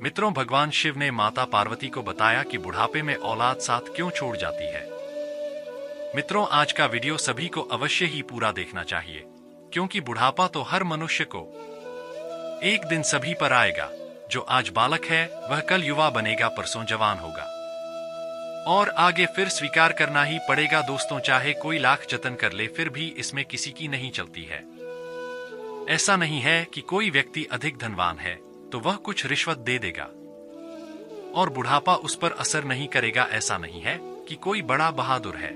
मित्रों, भगवान शिव ने माता पार्वती को बताया कि बुढ़ापे में औलाद साथ क्यों छोड़ जाती है। मित्रों, आज का वीडियो सभी को अवश्य ही पूरा देखना चाहिए, क्योंकि बुढ़ापा तो हर मनुष्य को एक दिन सभी पर आएगा। जो आज बालक है वह कल युवा बनेगा, परसों जवान होगा और आगे फिर स्वीकार करना ही पड़ेगा। दोस्तों, चाहे कोई लाख जतन कर ले फिर भी इसमें किसी की नहीं चलती है। ऐसा नहीं है कि कोई व्यक्ति अधिक धनवान है तो वह कुछ रिश्वत दे देगा और बुढ़ापा उस पर असर नहीं करेगा। ऐसा नहीं है कि कोई बड़ा बहादुर है,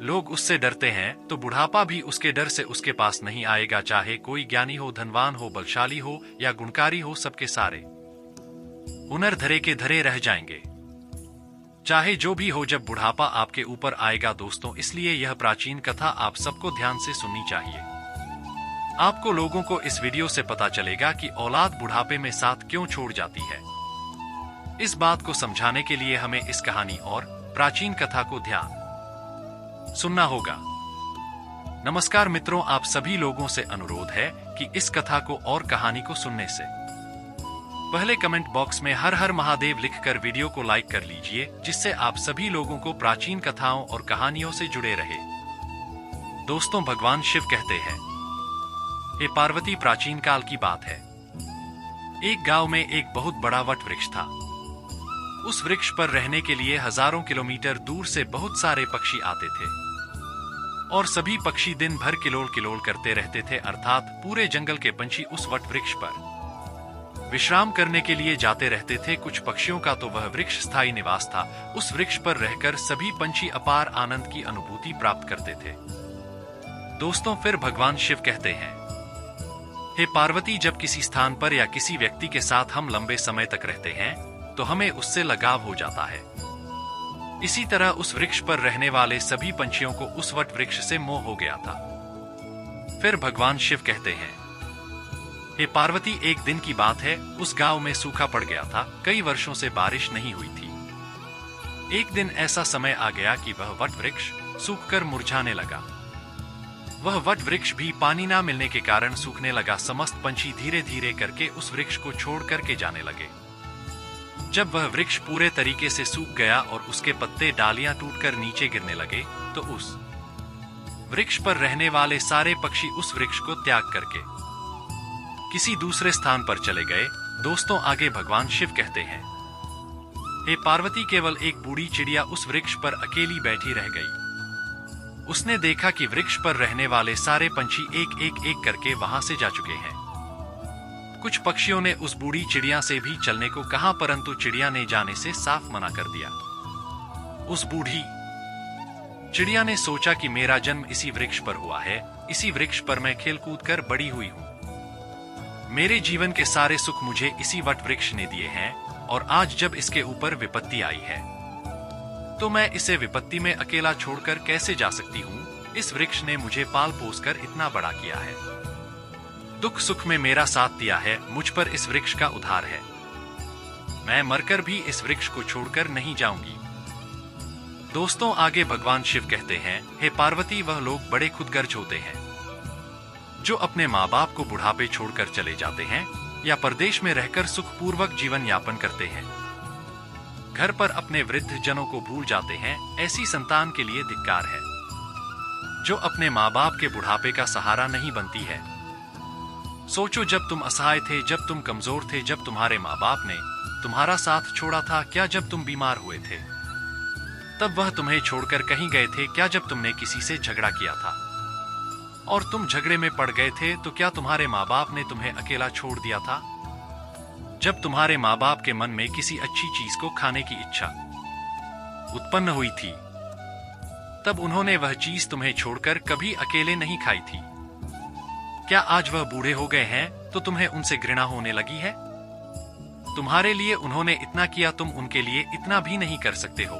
लोग उससे डरते हैं तो बुढ़ापा भी उसके डर से उसके पास नहीं आएगा। चाहे कोई ज्ञानी हो, धनवान हो, बलशाली हो या गुणकारी हो, सबके सारे हुनर धरे के धरे रह जाएंगे। चाहे जो भी हो, जब बुढ़ापा आपके ऊपर आएगा दोस्तों, इसलिए यह प्राचीन कथा आप सबको ध्यान से सुननी चाहिए। आपको लोगों को इस वीडियो से पता चलेगा कि औलाद बुढ़ापे में साथ क्यों छोड़ जाती है। इस बात को समझाने के लिए हमें इस कहानी और प्राचीन कथा को ध्यान सुनना होगा। नमस्कार मित्रों, आप सभी लोगों से अनुरोध है कि इस कथा को और कहानी को सुनने से पहले कमेंट बॉक्स में हर हर महादेव लिखकर वीडियो को लाइक कर लीजिए, जिससे आप सभी लोगों को प्राचीन कथाओं और कहानियों से जुड़े रहे। दोस्तों, भगवान शिव कहते हैं, हे पार्वती, प्राचीन काल की बात है। एक गांव में एक बहुत बड़ा वट वृक्ष था। उस वृक्ष पर रहने के लिए हजारों किलोमीटर दूर से बहुत सारे पक्षी आते थे और सभी पक्षी दिन भर किलोल किलोल करते रहते थे, अर्थात पूरे जंगल के पंछी उस वट वृक्ष पर विश्राम करने के लिए जाते रहते थे। कुछ पक्षियों का तो वह वृक्ष स्थायी निवास था। उस वृक्ष पर रहकर सभी पंछी अपार आनंद की अनुभूति प्राप्त करते थे। दोस्तों, फिर भगवान शिव कहते हैं, हे पार्वती, जब किसी स्थान पर या किसी व्यक्ति के साथ हम लंबे समय तक रहते हैं तो हमें उससे लगाव हो जाता है। इसी तरह उस वृक्ष पर रहने वाले सभी पंछियों को उस वट वृक्ष से मोह हो गया था। फिर भगवान शिव कहते हैं, हे पार्वती, एक दिन की बात है, उस गांव में सूखा पड़ गया था। कई वर्षों से बारिश नहीं हुई थी। एक दिन ऐसा समय आ गया कि वह वट वृक्ष सूखकर मुरझाने लगा। वह वट वृक्ष भी पानी ना मिलने के कारण सूखने लगा। समस्त पंछी धीरे धीरे करके उस वृक्ष को छोड़ करके जाने लगे। जब वह वृक्ष पूरे तरीके से सूख गया और उसके पत्ते डालियां टूटकर नीचे गिरने लगे तो उस वृक्ष पर रहने वाले सारे पक्षी उस वृक्ष को त्याग करके किसी दूसरे स्थान पर चले गए। दोस्तों, आगे भगवान शिव कहते हैं, हे पार्वती, केवल एक बूढ़ी चिड़िया उस वृक्ष पर अकेली बैठी रह गई। उसने देखा कि वृक्ष पर रहने वाले सारे पंछी एक एक एक करके वहां से जा चुके हैं। कुछ पक्षियों ने उस बूढ़ी चिड़िया से भी चलने को कहा, परंतु चिड़िया ने जाने से साफ मना कर दिया। उस बूढ़ी चिड़िया ने सोचा कि मेरा जन्म इसी वृक्ष पर हुआ है, इसी वृक्ष पर मैं खेल कूद कर बड़ी हुई हूं। मेरे जीवन के सारे सुख मुझे इसी वट वृक्ष ने दिए हैं और आज जब इसके ऊपर विपत्ति आई है तो मैं इसे विपत्ति में अकेला छोड़कर कैसे जा सकती हूँ। इस वृक्ष ने मुझे पाल पोस कर इतना बड़ा किया है, दुख सुख में मेरा साथ दिया है, मुझ पर इस वृक्ष का उद्धार है। मैं मरकर भी इस वृक्ष को छोड़कर नहीं जाऊंगी। दोस्तों, आगे भगवान शिव कहते हैं, हे पार्वती, वह लोग बड़े खुदगर्ज होते हैं जो अपने माँ बाप को बुढ़ापे छोड़कर चले जाते हैं या परदेश में रहकर सुखपूर्वक जीवन यापन करते हैं। घर पर अपने वृद्ध जनों को भूल जाते हैं। ऐसी संतान के लिए धिक्कार है जो अपने माँ बाप के बुढ़ापे का सहारा नहीं बनती है। सोचो, जब तुम असहाय थे, जब तुम कमजोर थे, जब तुम्हारे माँ बाप ने तुम्हारा साथ छोड़ा था, क्या जब तुम बीमार हुए थे तब वह तुम्हें छोड़कर कहीं गए थे? क्या जब तुमने किसी से झगड़ा किया था और तुम झगड़े में पड़ गए थे तो क्या तुम्हारे माँ बाप ने तुम्हें अकेला छोड़ दिया था? जब तुम्हारे माँ बाप के मन में किसी अच्छी चीज को खाने की इच्छा उत्पन्न हुई थी तब उन्होंने वह चीज तुम्हें छोड़कर कभी अकेले नहीं खाई थी। क्या आज वह बूढ़े हो गए हैं तो तुम्हें उनसे घृणा होने लगी है? तुम्हारे लिए उन्होंने इतना किया, तुम उनके लिए इतना भी नहीं कर सकते हो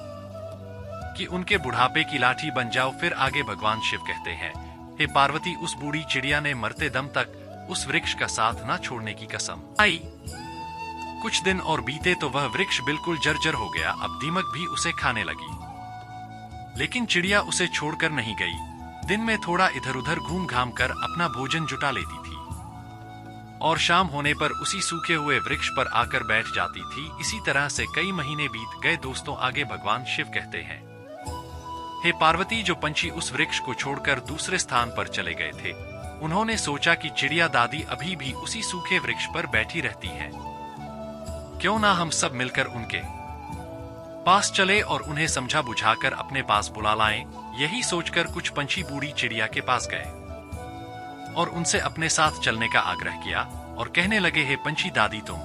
कि उनके बुढ़ापे की लाठी बन जाओ। फिर आगे भगवान शिव कहते हैं, हे पार्वती, उस बूढ़ी चिड़िया ने मरते दम तक उस वृक्ष का साथ न छोड़ने की कसम आई। कुछ दिन और बीते तो वह वृक्ष बिल्कुल जर्जर हो गया। अब दीमक भी उसे खाने लगी, लेकिन चिड़िया उसे छोड़कर नहीं गई। दिन में थोड़ा इधर उधर घूम घाम कर अपना भोजन जुटा लेती थी। और शाम होने पर उसी सूखे हुए वृक्ष पर आकर बैठ जाती थी। इसी तरह से कई महीने बीत गए। दोस्तों, आगे भगवान शिव कहते हैं, हे पार्वती, जो पंछी उस वृक्ष को छोड़कर दूसरे स्थान पर चले गए थे, उन्होंने सोचा कि चिड़िया दादी अभी भी उसी सूखे वृक्ष पर बैठी रहती है। क्यों ना हम सब मिलकर उनके पास चले और उन्हें समझा बुझाकर अपने पास बुला लाएं। यही सोचकर कुछ पंछी बूढ़ी चिड़िया के पास गए और उनसे अपने साथ चलने का आग्रह किया और कहने लगे, हे पंछी दादी, तुम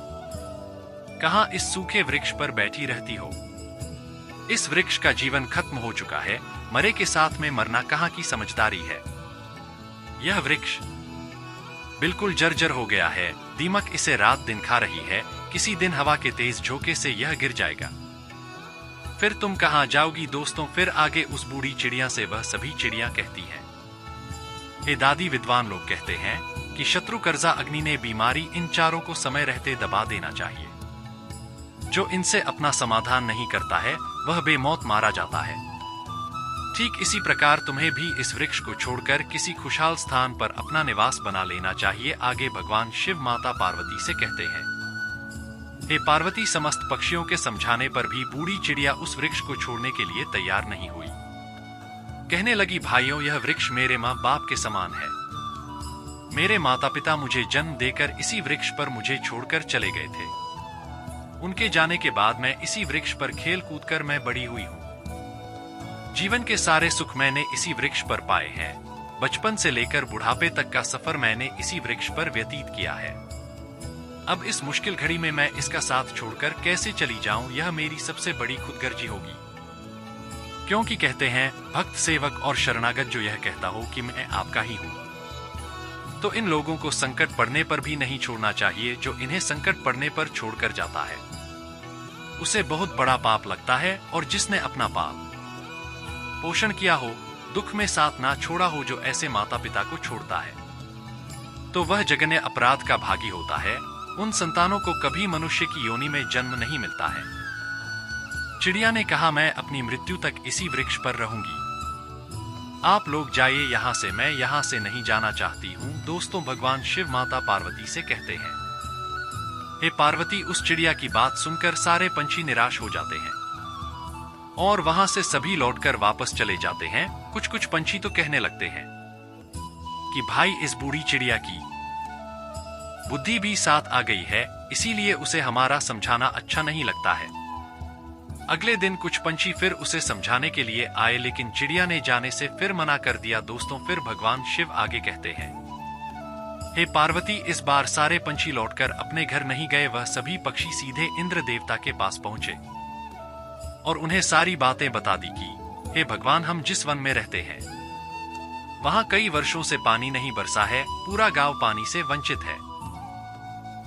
कहां इस सूखे वृक्ष पर बैठी रहती हो? इस वृक्ष का जीवन खत्म हो चुका है। मरे के साथ में मरना कहां की समझदारी है? यह वृक्ष बिल्कुल जर्जर हो गया है। दीमक इसे रात दिन खा रही है। किसी दिन हवा के तेज झोंके से यह गिर जाएगा। फिर तुम कहां जाओगी? दोस्तों, फिर आगे उस बूढ़ी चिड़िया से वह सभी चिड़ियां कहती हैं, हे दादी, विद्वान लोग कहते हैं कि शत्रु कर्जा अग्नि ने बीमारी इन चारों को समय रहते दबा देना चाहिए। जो इनसे अपना समाधान नहीं करता है वह बेमौत मारा जाता है। ठीक इसी प्रकार तुम्हें भी इस वृक्ष को छोड़कर किसी खुशहाल स्थान पर अपना निवास बना लेना चाहिए। आगे भगवान शिव माता पार्वती से कहते हैं, हे पार्वती, समस्त पक्षियों के समझाने पर भी बूढ़ी चिड़िया उस वृक्ष को छोड़ने के लिए तैयार नहीं हुई। कहने लगी, भाइयों, यह वृक्ष मेरे माँ बाप के समान है। मेरे माता पिता मुझे जन्म देकर इसी वृक्ष पर मुझे छोड़कर चले गए थे। उनके जाने के बाद मैं इसी वृक्ष पर खेल कूद कर मैं बड़ी हुई हूँ। जीवन के सारे सुख मैंने इसी वृक्ष पर पाए हैं। बचपन से लेकर बुढ़ापे तक का सफर मैंने इसी वृक्ष पर व्यतीत किया है। अब इस मुश्किल घड़ी में मैं इसका साथ छोड़कर कैसे चली जाऊं? यह मेरी सबसे बड़ी खुदगर्जी होगी। क्योंकि कहते हैं, भक्त सेवक और शरणागत जो यह कहता हो कि मैं आपका ही हूं, तो इन लोगों को संकट पड़ने पर भी नहीं छोड़ना चाहिए। जो इन्हें संकट पड़ने पर छोड़कर जाता है उसे बहुत बड़ा पाप लगता है, और जिसने अपना पाप पोषण किया हो, दुख में साथ ना छोड़ा हो, जो ऐसे माता पिता को छोड़ता है, तो वह जघन्य अपराध का भागी होता है। उन संतानों को कभी मनुष्य की योनि में जन्म नहीं मिलता है। चिड़िया ने कहा, मैं अपनी मृत्यु तक इसी वृक्ष पर रहूंगी। आप लोग जाइए यहाँ से, मैं यहाँ से नहीं जाना चाहती हूँ। दोस्तों, भगवान शिव माता पार्वती से कहते हैं, हे पार्वती, उस चिड़िया की बात सुनकर सारे पंछी निराश हो जाते हैं और वहां से सभी लौटकर वापस चले जाते हैं। कुछ कुछ पंछी तो कहने लगते हैं कि भाई, इस बूढ़ी चिड़िया की बुद्धि भी साथ आ गई है, इसीलिए उसे हमारा समझाना अच्छा नहीं लगता है। अगले दिन कुछ पंछी फिर उसे समझाने के लिए आए, लेकिन चिड़िया ने जाने से फिर मना कर दिया। दोस्तों, फिर भगवान शिव आगे कहते हैं, हे पार्वती, इस बार सारे पंछी लौटकर अपने घर नहीं गए। वह सभी पक्षी सीधे इंद्र देवता के पास पहुंचे और उन्हें सारी बातें बता दी कि हे भगवान, हम जिस वन में रहते हैं वहां कई वर्षों से पानी नहीं बरसा है। पूरा गांव पानी से वंचित है।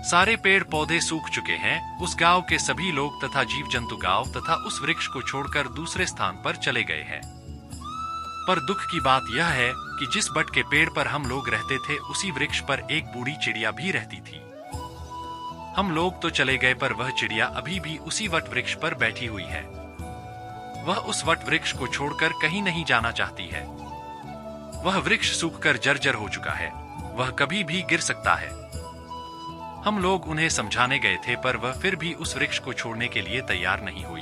सारे पेड़ पौधे सूख चुके हैं। उस गांव के सभी लोग तथा जीव जंतु गांव तथा उस वृक्ष को छोड़कर दूसरे स्थान पर चले गए हैं। पर दुख की बात यह है कि जिस बट के पेड़ पर हम लोग रहते थे, उसी वृक्ष पर एक बूढ़ी चिड़िया भी रहती थी। हम लोग तो चले गए, पर वह चिड़िया अभी भी उसी वट वृक्ष पर बैठी हुई है। वह उस वट वृक्ष को छोड़कर कहीं नहीं जाना चाहती है। वह वृक्ष सूखकर जर्जर हो चुका है। वह कभी भी गिर सकता है। हम लोग उन्हें समझाने गए थे, पर वह फिर भी उस वृक्ष को छोड़ने के लिए तैयार नहीं हुई।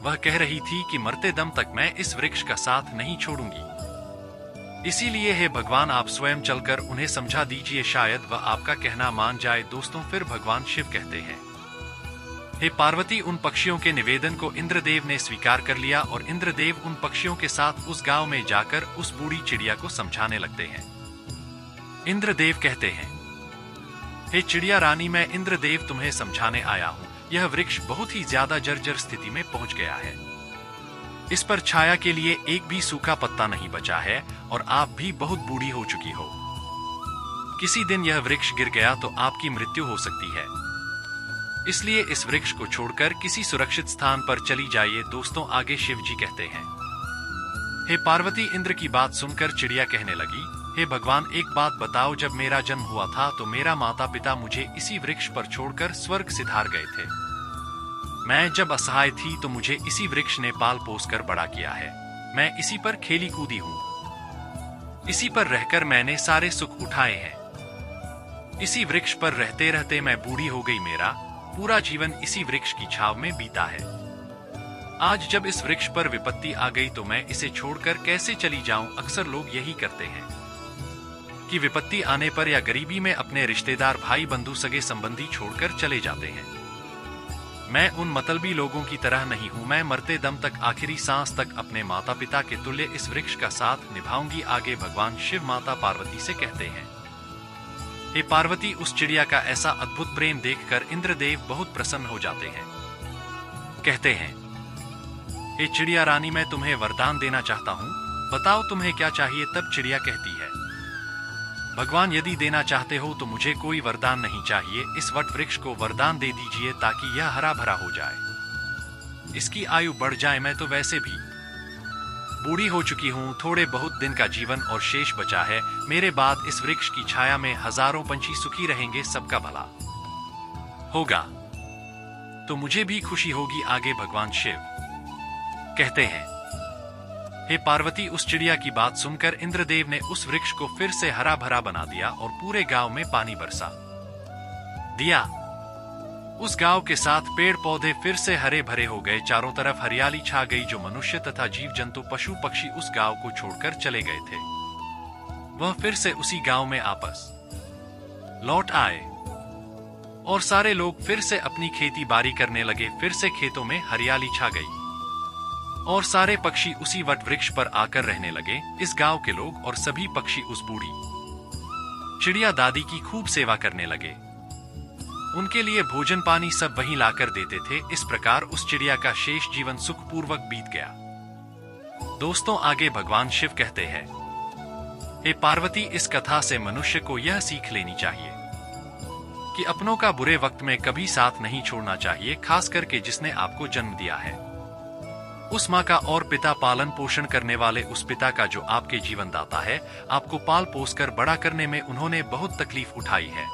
वह कह रही थी कि मरते दम तक मैं इस वृक्ष का साथ नहीं छोड़ूंगी। इसीलिए हे भगवान, आप स्वयं चलकर उन्हें समझा दीजिए, शायद वह आपका कहना मान जाए। दोस्तों, फिर भगवान शिव कहते हैं, हे पार्वती, उन पक्षियों के निवेदन को इंद्रदेव ने स्वीकार कर लिया और इंद्रदेव उन पक्षियों के साथ उस गांव में जाकर उस बूढ़ी चिड़िया को समझाने लगते हैं। इंद्रदेव कहते हैं, हे चिड़िया रानी, मैं इंद्रदेव तुम्हें समझाने आया हूँ। यह वृक्ष बहुत ही ज्यादा जर्जर स्थिति में पहुंच गया है। इस पर छाया के लिए एक भी सूखा पत्ता नहीं बचा है और आप भी बहुत बूढ़ी हो चुकी हो। किसी दिन यह वृक्ष गिर गया तो आपकी मृत्यु हो सकती है। इसलिए इस वृक्ष को छोड़कर किसी सुरक्षित स्थान पर चली जाइए। दोस्तों, आगे शिव जी कहते हैं, हे पार्वती, इंद्र की बात सुनकर चिड़िया कहने लगी, हे भगवान, एक बात बताओ, जब मेरा जन्म हुआ था तो मेरा माता पिता मुझे इसी वृक्ष पर छोड़कर स्वर्ग सिधार गए थे। मैं जब असहाय थी तो मुझे इसी वृक्ष ने पाल पोस कर बड़ा किया है। मैं इसी पर खेली कूदी हूँ। इसी पर रहकर मैंने सारे सुख उठाए हैं। इसी वृक्ष पर रहते रहते मैं बूढ़ी हो गई, मेरा पूरा जीवन इसी वृक्ष की छाव में बीता है। आज जब इस वृक्ष पर विपत्ति आ गई तो मैं इसे छोड़कर कैसे चली जाऊं। अक्सर लोग यही करते हैं कि विपत्ति आने पर या गरीबी में अपने रिश्तेदार, भाई बंधु, सगे संबंधी छोड़कर चले जाते हैं। मैं उन मतलबी लोगों की तरह नहीं हूं। मैं मरते दम तक, आखिरी सांस तक अपने माता पिता के तुल्य इस वृक्ष का साथ निभाऊंगी। आगे भगवान शिव माता पार्वती से कहते हैं, हे पार्वती, उस चिड़िया का ऐसा अद्भुत प्रेम देखकर इंद्रदेव बहुत प्रसन्न हो जाते हैं। कहते हैं, हे चिड़िया रानी, मैं तुम्हें वरदान देना चाहता हूं, बताओ तुम्हें क्या चाहिए। तब चिड़िया कहती है, भगवान, यदि देना चाहते हो तो मुझे कोई वरदान नहीं चाहिए। इस वट वृक्ष को वरदान दे दीजिए ताकि यह हरा भरा हो जाए, इसकी आयु बढ़ जाए। मैं तो वैसे भी बूढ़ी हो चुकी हूं, थोड़े बहुत दिन का जीवन और शेष बचा है। मेरे बाद इस वृक्ष की छाया में हजारों पंछी सुखी रहेंगे, सबका भला होगा तो मुझे भी खुशी होगी। आगे भगवान शिव कहते हैं, हे पार्वती, उस चिड़िया की बात सुनकर इंद्रदेव ने उस वृक्ष को फिर से हरा भरा बना दिया और पूरे गांव में पानी बरसा दिया। उस गांव के साथ पेड़ पौधे फिर से हरे भरे हो गए, चारों तरफ हरियाली छा गई। जो मनुष्य तथा जीव जंतु, पशु पक्षी उस गांव को छोड़कर चले गए थे, वह फिर से उसी गांव में आपस लौट आए और सारे लोग फिर से अपनी खेती बाड़ी करने लगे। फिर से खेतों में हरियाली छा गई और सारे पक्षी उसी वट वृक्ष पर आकर रहने लगे। इस गांव के लोग और सभी पक्षी उस बूढ़ी चिड़िया दादी की खूब सेवा करने लगे। उनके लिए भोजन पानी सब वहीं लाकर देते थे। इस प्रकार उस चिड़िया का शेष जीवन सुखपूर्वक बीत गया। दोस्तों, आगे भगवान शिव कहते हैं, हे पार्वती, इस कथा से मनुष्य को यह सीख लेनी चाहिए कि अपनों का बुरे वक्त में कभी साथ नहीं छोड़ना चाहिए, खास करके जिसने आपको जन्म दिया है, उस माँ का और पिता, पालन पोषण करने वाले उस पिता का जो आपके जीवन दाता है। आपको पाल पोस कर बड़ा करने में उन्होंने बहुत तकलीफ उठाई है।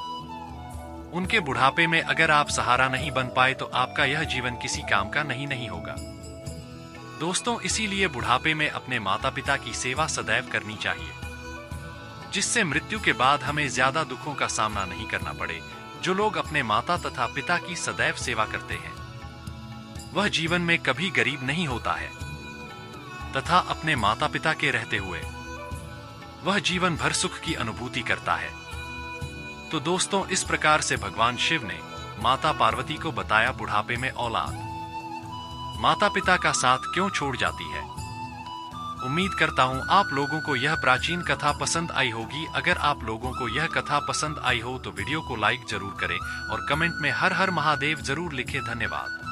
उनके बुढ़ापे में अगर आप सहारा नहीं बन पाए तो आपका यह जीवन किसी काम का नहीं होगा। दोस्तों, इसीलिए बुढ़ापे में अपने माता पिता की सेवा सदैव करनी चाहिए, जिससे मृत्यु के बाद हमें ज्यादा दुखों का सामना नहीं करना पड़े। जो लोग अपने माता तथा पिता की सदैव सेवा करते हैं, वह जीवन में कभी गरीब नहीं होता है तथा अपने माता पिता के रहते हुए वह जीवन भर सुख की अनुभूति करता है। तो दोस्तों, इस प्रकार से भगवान शिव ने माता पार्वती को बताया बुढ़ापे में औलाद माता पिता का साथ क्यों छोड़ जाती है। उम्मीद करता हूं आप लोगों को यह प्राचीन कथा पसंद आई होगी। अगर आप लोगों को यह कथा पसंद आई हो तो वीडियो को लाइक जरूर करें और कमेंट में हर हर महादेव जरूर लिखें। धन्यवाद।